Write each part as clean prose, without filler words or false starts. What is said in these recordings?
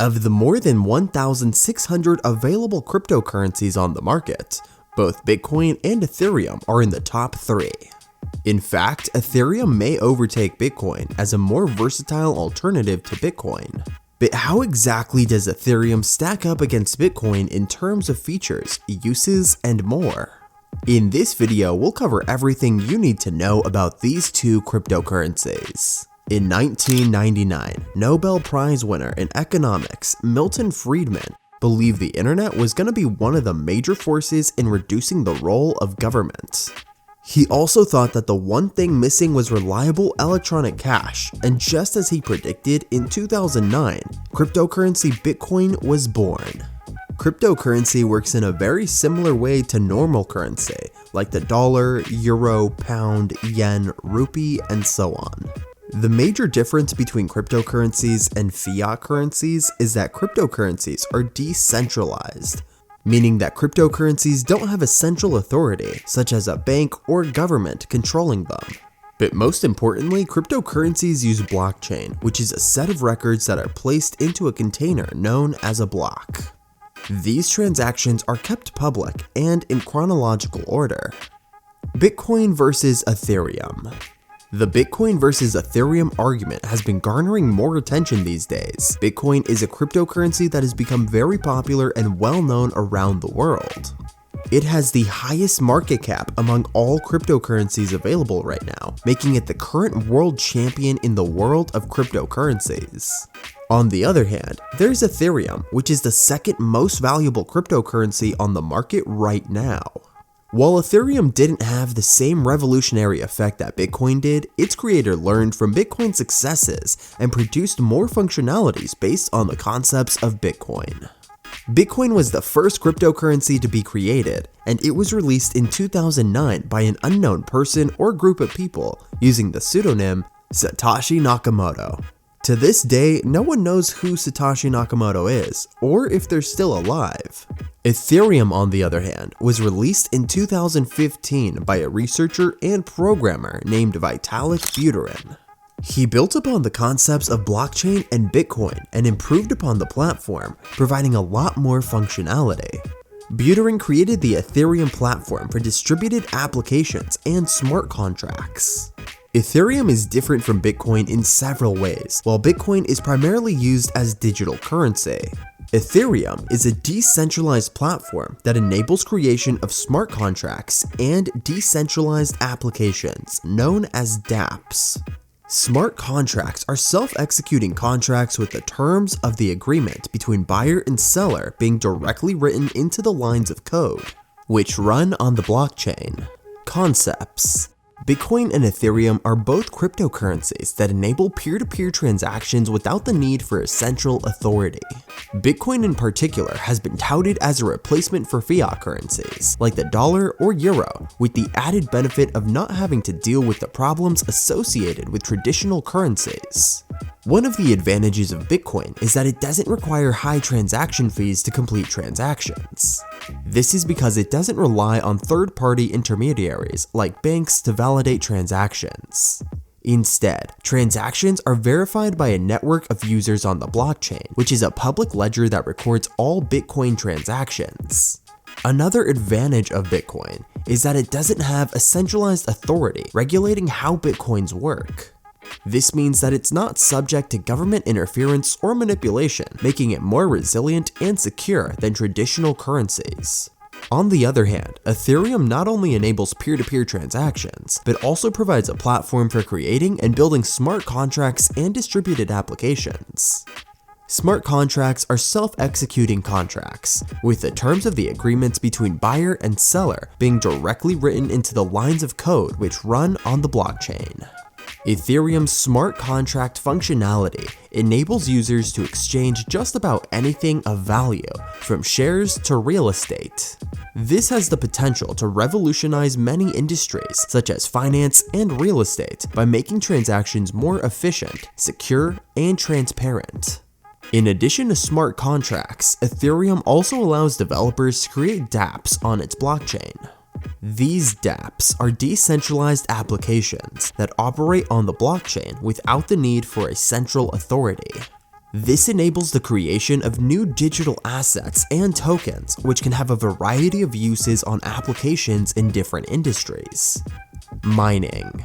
Of the more than 1,600 available cryptocurrencies on the market, both Bitcoin and Ethereum are in the top 3. In fact, Ethereum may overtake Bitcoin as a more versatile alternative to Bitcoin. But how exactly does Ethereum stack up against Bitcoin in terms of features, uses, and more? In this video, we'll cover everything you need to know about these two cryptocurrencies. In 1999, Nobel Prize winner in economics Milton Friedman believed the internet was going to be one of the major forces in reducing the role of government. He also thought that the one thing missing was reliable electronic cash, and just as he predicted, in 2009, cryptocurrency Bitcoin was born. Cryptocurrency works in a very similar way to normal currency, like the dollar, euro, pound, yen, rupee, and so on. The major difference between cryptocurrencies and fiat currencies is that cryptocurrencies are decentralized, meaning that cryptocurrencies don't have a central authority, such as a bank or government controlling them. But most importantly, cryptocurrencies use blockchain, which is a set of records that are placed into a container known as a block. These transactions are kept public and in chronological order. Bitcoin versus Ethereum. The Bitcoin versus Ethereum argument has been garnering more attention these days. Bitcoin is a cryptocurrency that has become very popular and well known around the world. It has the highest market cap among all cryptocurrencies available right now, making it the current world champion in the world of cryptocurrencies. On the other hand, there's Ethereum, which is the second most valuable cryptocurrency on the market right now. While Ethereum didn't have the same revolutionary effect that Bitcoin did, its creator learned from Bitcoin's successes and produced more functionalities based on the concepts of Bitcoin. Bitcoin was the first cryptocurrency to be created, and it was released in 2009 by an unknown person or group of people using the pseudonym Satoshi Nakamoto. To this day, no one knows who Satoshi Nakamoto is, or if they're still alive. Ethereum, on the other hand, was released in 2015 by a researcher and programmer named Vitalik Buterin. He built upon the concepts of blockchain and Bitcoin and improved upon the platform, providing a lot more functionality. Buterin created the Ethereum platform for distributed applications and smart contracts. Ethereum is different from Bitcoin in several ways. While Bitcoin is primarily used as digital currency, Ethereum is a decentralized platform that enables creation of smart contracts and decentralized applications, known as dApps. Smart contracts are self-executing contracts with the terms of the agreement between buyer and seller being directly written into the lines of code, which run on the blockchain. Concepts. Bitcoin and Ethereum are both cryptocurrencies that enable peer-to-peer transactions without the need for a central authority. Bitcoin in particular has been touted as a replacement for fiat currencies, like the dollar or euro, with the added benefit of not having to deal with the problems associated with traditional currencies. One of the advantages of Bitcoin is that it doesn't require high transaction fees to complete transactions. This is because it doesn't rely on third-party intermediaries like banks to validate transactions. Instead, transactions are verified by a network of users on the blockchain, which is a public ledger that records all Bitcoin transactions. Another advantage of Bitcoin is that it doesn't have a centralized authority regulating how Bitcoins work. This means that it's not subject to government interference or manipulation, making it more resilient and secure than traditional currencies. On the other hand, Ethereum not only enables peer-to-peer transactions, but also provides a platform for creating and building smart contracts and distributed applications. Smart contracts are self-executing contracts, with the terms of the agreements between buyer and seller being directly written into the lines of code which run on the blockchain. Ethereum's smart contract functionality enables users to exchange just about anything of value, from shares to real estate. This has the potential to revolutionize many industries, such as finance and real estate, by making transactions more efficient, secure, and transparent. In addition to smart contracts, Ethereum also allows developers to create dApps on its blockchain. These dApps are decentralized applications that operate on the blockchain without the need for a central authority. This enables the creation of new digital assets and tokens, which can have a variety of uses on applications in different industries. Mining.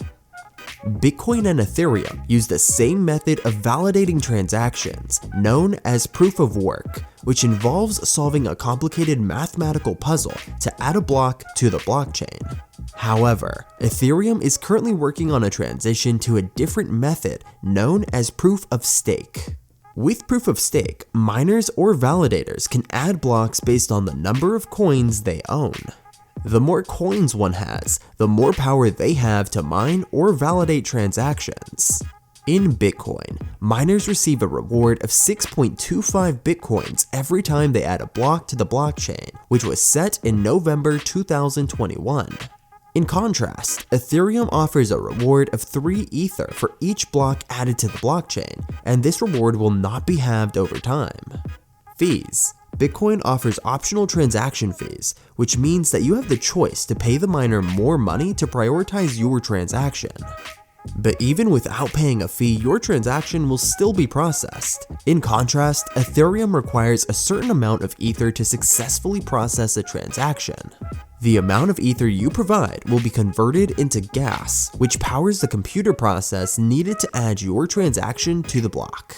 Bitcoin and Ethereum use the same method of validating transactions, known as proof of work, which involves solving a complicated mathematical puzzle to add a block to the blockchain. However, Ethereum is currently working on a transition to a different method known as proof of stake. With proof of stake, miners or validators can add blocks based on the number of coins they own. The more coins one has, the more power they have to mine or validate transactions. In Bitcoin, miners receive a reward of 6.25 Bitcoins every time they add a block to the blockchain, which was set in November 2021. In contrast, Ethereum offers a reward of 3 Ether for each block added to the blockchain, and this reward will not be halved over time. Fees. Bitcoin offers optional transaction fees, which means that you have the choice to pay the miner more money to prioritize your transaction. But even without paying a fee, your transaction will still be processed. In contrast, Ethereum requires a certain amount of Ether to successfully process a transaction. The amount of Ether you provide will be converted into gas, which powers the computer process needed to add your transaction to the block.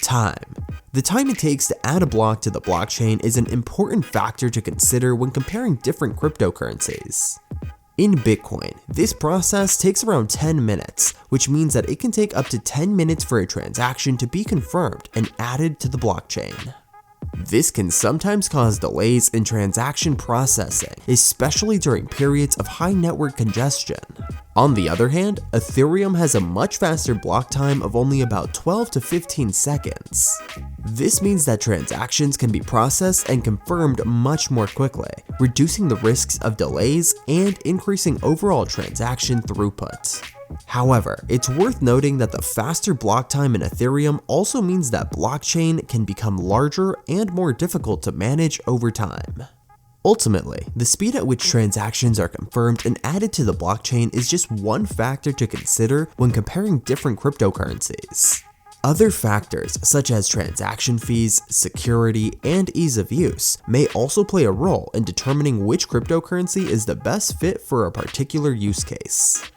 Time. The time it takes to add a block to the blockchain is an important factor to consider when comparing different cryptocurrencies. In Bitcoin, this process takes around 10 minutes, which means that it can take up to 10 minutes for a transaction to be confirmed and added to the blockchain. This can sometimes cause delays in transaction processing, especially during periods of high network congestion. On the other hand, Ethereum has a much faster block time of only about 12 to 15 seconds. This means that transactions can be processed and confirmed much more quickly, reducing the risks of delays and increasing overall transaction throughput. However, it's worth noting that the faster block time in Ethereum also means that blockchain can become larger and more difficult to manage over time. Ultimately, the speed at which transactions are confirmed and added to the blockchain is just one factor to consider when comparing different cryptocurrencies. Other factors such as transaction fees, security, and ease of use may also play a role in determining which cryptocurrency is the best fit for a particular use case.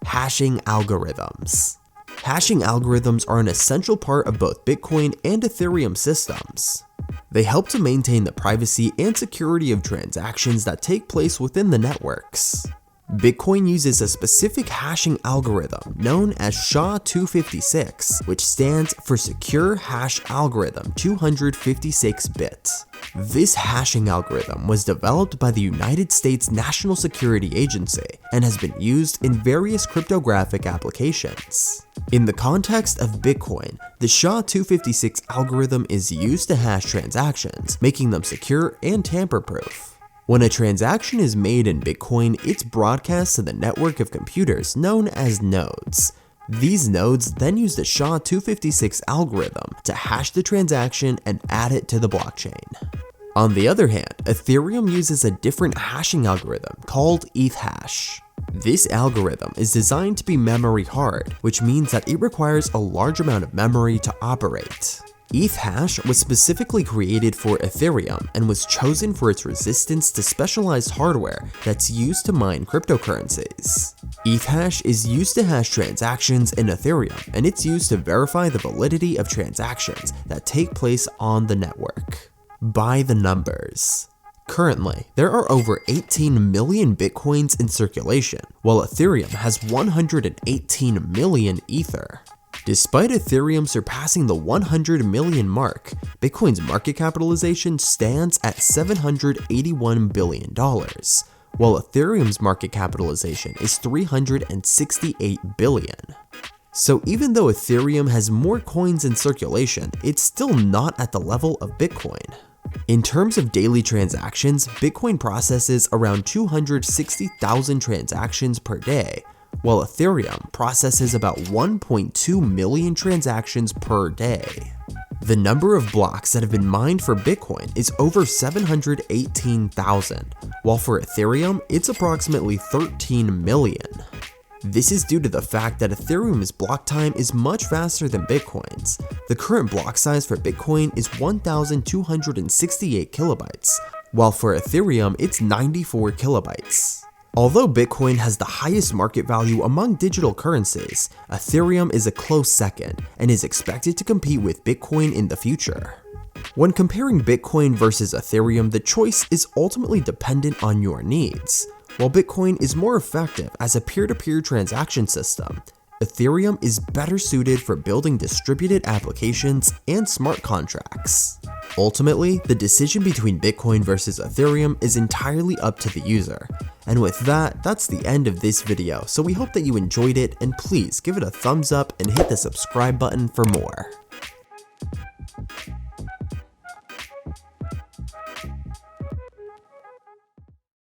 Hashing algorithms. Hashing algorithms are an essential part of both Bitcoin and Ethereum systems. They help to maintain the privacy and security of transactions that take place within the networks. Bitcoin uses a specific hashing algorithm known as SHA-256, which stands for Secure Hash Algorithm 256-bit. This hashing algorithm was developed by the United States National Security Agency and has been used in various cryptographic applications. In the context of Bitcoin, the SHA-256 algorithm is used to hash transactions, making them secure and tamper-proof. When a transaction is made in Bitcoin, it's broadcast to the network of computers known as nodes. These nodes then use the SHA-256 algorithm to hash the transaction and add it to the blockchain. On the other hand, Ethereum uses a different hashing algorithm called ETH-hash. This algorithm is designed to be memory hard, which means that it requires a large amount of memory to operate. ETH-hash was specifically created for Ethereum and was chosen for its resistance to specialized hardware that's used to mine cryptocurrencies. ETH-hash is used to hash transactions in Ethereum, and it's used to verify the validity of transactions that take place on the network. By the numbers. Currently, there are over 18 million Bitcoins in circulation, while Ethereum has 118 million Ether. Despite Ethereum surpassing the 100 million mark, Bitcoin's market capitalization stands at $781 billion, while Ethereum's market capitalization is $368 billion. So even though Ethereum has more coins in circulation, it's still not at the level of Bitcoin. In terms of daily transactions, Bitcoin processes around 260,000 transactions per day, while Ethereum processes about 1.2 million transactions per day. The number of blocks that have been mined for Bitcoin is over 718,000, while for Ethereum, it's approximately 13 million. This is due to the fact that Ethereum's block time is much faster than Bitcoin's. The current block size for Bitcoin is 1,268 kilobytes, while for Ethereum it's 94 kilobytes. Although Bitcoin has the highest market value among digital currencies, Ethereum is a close second and is expected to compete with Bitcoin in the future. When comparing Bitcoin versus Ethereum, the choice is ultimately dependent on your needs. While Bitcoin is more effective as a peer-to-peer transaction system, Ethereum is better suited for building distributed applications and smart contracts. Ultimately, the decision between Bitcoin versus Ethereum is entirely up to the user. And with that, that's the end of this video, so we hope that you enjoyed it, and please give it a thumbs up and hit the subscribe button for more.